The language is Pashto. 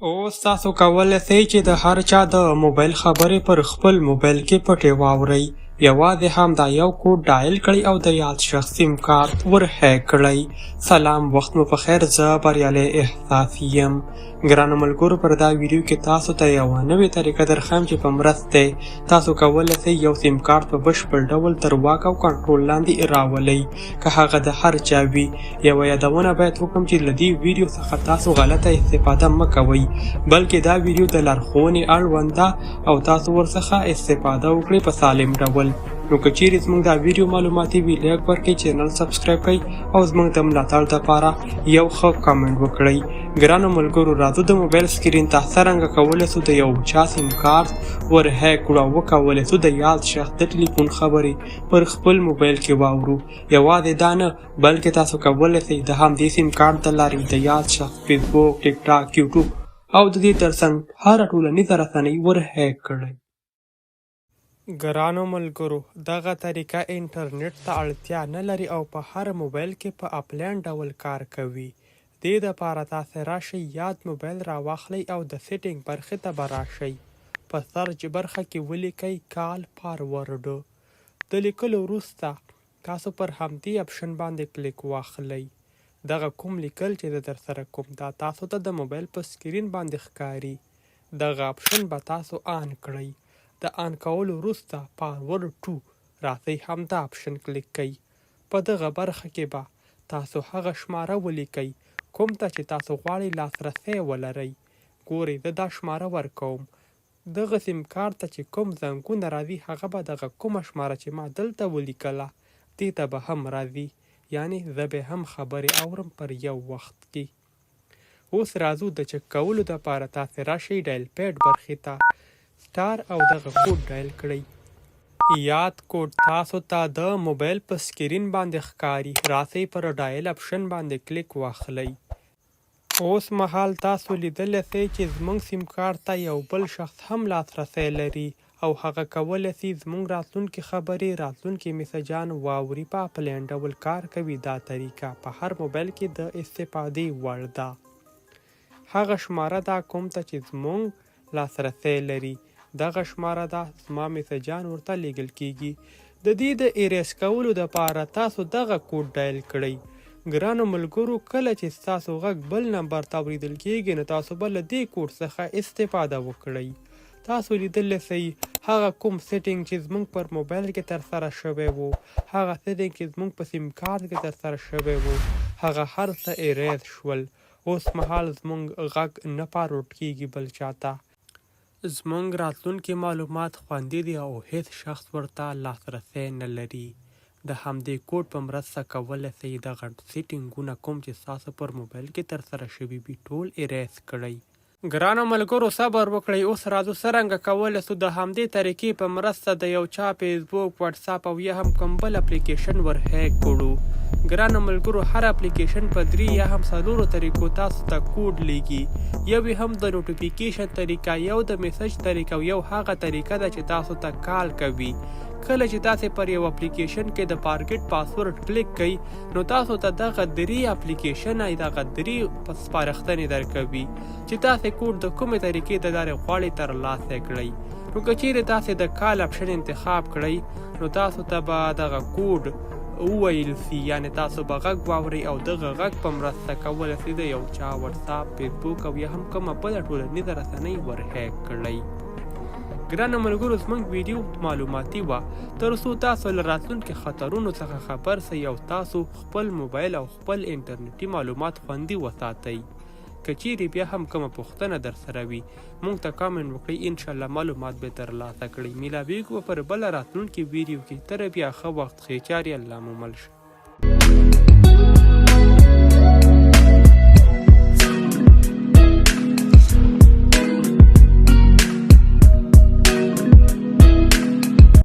اوس تاسو کولی سئ چې د هر چا د موبایل خبرې پر خپل موبایل کې پټې واورئ. یوازې هم دا یو کوډ ډایل کړئ او د یاد شخص سیم کارت ور هیک کړئ. سلام، وخت مو په خیر. زه بریالی احساس یم. ګرانو ملګرو، پر دا ویډیو کې تاسو ته یوه نوې طریقه درښیم چې په مرسته تاسو کولی سئ یو سیم کارت په بشپړ ډول تر واک او کنټرول لاندې راولئ، که هغه د هر چا وي. یوه یادونه باید وکړم چې له دې ویډیو څخه تاسو غلطه استفاده مه کوئ، بلکې دا ویډیو د لارښوونې اړوند ده او تاسو ورڅخه استفاده وکړئ په سالم ډول. نو که چیرې زموږ دا ویډیو معلوماتي وي، لایک ورکړئ، چینل سبسکرایب کړئ او زموږ د ملاتړ دپاره یو ښه کامنټ وکړئ. ګرانو ملګرو، راځو د موبایل سکرین ته څرنګه کولی سو د یو چا سیم کارت ور هیک کړو او وکولی سو د یاد شخص د ټلیفون خبرې پر خپل موبایل کې واورو. یوازې دا نه، بلکې تاسو کولی سئ د همدې سیم کارت د لارې د یاد شخص فیسبوک، ټیک ټاک، یوټیوب او د دې ترڅنګ هره ټولنیزه رسنۍ ور هیک کړئ. ګرانو ملګرو، دغه طریقه انټرنیټ ته اړتیا نه لري او په هر موبایل کې په اپلاین ډول کار کوي. دې دپاره تاسې راشئ، یاد موبایل راواخلئ او د سیټینګ برخې ته به راشئ. په سرچ برخه کې ولیکئ کال فارورډ. د لیکلو وروسته تاسو پر همدې اپشن باندې کلیک واخلئ. دغه کوم لیکل چې زه درسره کوم دا تاسو ته د موبایل په سکرین باندې ښکاري. دغه اپشن به تاسو آن کړئ. د آن کولو وروسته فارورډ ټو راځئ همدا اپشن کلیک کئ. په دغه برخه کې به تاسو هغه شماره ولیکئ کوم ته چې تاسو غواړئ لاسرسی ولرئ. ګورئ، زه دا شماره ورکوم. دغه سیم کارت ته چې کوم زنګونه راځي هغه به دغه کومه شماره چې ما دلته ولیکله دې ته به هم راځي، یعنې زه به هم خبرې اورم پر یو وخت کې. اوس راځو د چک کولو دپاره تاسې راشئ ډایل پیډ برخې ته، سټار او دغه کوډ ډایل کړئ. یاد کوډ تاسو ته د موبایل په سکرین باندې ښکاري. راسئ پر ډایل اپشن باندې کلیک واخلئ. اوس مهال تاسو لیدلی سئ چې زموږ سیم کارت ته یو بل شخص هم لاسرسی لري او هغه کولی سي زموږ راتلونکي خبرې، راتلونکي میسجان واوري. په اپلاین ډول کار کوي. دا طریقه په هر موبایل کې د استفادې وړ ده. هغه شماره ده کوم ته چې زموږ لاسرسی لري. دغه شماره ده زما میسجان ورته لیږل کیږي. د دې د ایریس کولو دپاره تاسو دغه کوډ ډایل کړئ. ګرانو ملګرو، کله چې ستاسو غږ بل نمبر ته اوریدل کیږي نو تاسو به له دې کوډ څخه استفاده وکړئ. تاسو لیدلی سئ هغه کوم سیټینګ چې زموږ پر موبایل کې ترسره شوی و، هغه سیټینګ چې زموږ په سیم کارت کې ترسره شوی و، هغه هر څه ایریز شول. اوس مهال زموږ غږ نه فارورډ کیږي بل چاته. زموږ راتلونکي معلومات خوندي دي او هیڅ شخص ورته لاسرسی نه لري. د همدې کوډ په مرسته کولی سئ دغه سیټینګونه کوم چې ستاسو پر موبایل کې ترسره شوي وي ټول ایریز کړئ. ګرانو ملګرو، صبر وکړئ. اوس راځو څرنګه کولی سو د همدې طریقې په مرسته د یو چا فیسبوک، وټساپ او یا هم کوم بل اپلیکیشن ور هیک کړو. ګرانو ملګرو، هر اپلیکیشن په 3 یا هم 4 طریقو تاسو ته کوډ لیږي. یو هم د نوټیفیکیشن طریقه، یو د میسج طریقه او یو هغه طریقه ده چې تاسو ته کال کوي. کله چې تاسې پر یو اپلیکیشن کې د فارګیټ پاسورډ کلیک کئ نو تاسو ته دغه 3 اپلیکیشنه دغه 3 سپارښتنې درکوي چې تاسې کوډ د کومې طریقې د لارې غواړئ ترلاسه کړئ. نو که چیرې تاسې د کال اپشن انتخاب کړئ نو تاسو ته به دغه کوډ وویل سي، یعنې تاسو به غږ واورئ او دغه غږ په مرسته کولی سئ د یو چا وټساپ، فیسبوک او یا هم کومه بله ټولنیزه رسنۍ ور هیک کړئ. ګرانو ملګرو، زموږ ویډیو معلوماتي وه تر څو تاسو له راتلونکي خطرونو څخه خبر سئ او تاسو خپل موبایل او خپل انټرنیټي معلومات خوندي وساتئ. که چیرې بیا هم کومه پوښتنه درسره وي موږ ته کامنټ وکړئ، انشاءالله معلومات به ترلاسه کړئ. میلاویږو پر بله راتلونکي ویډیو کې. تر بیا ښه وخت، ښې چارې، الله مو مل شه.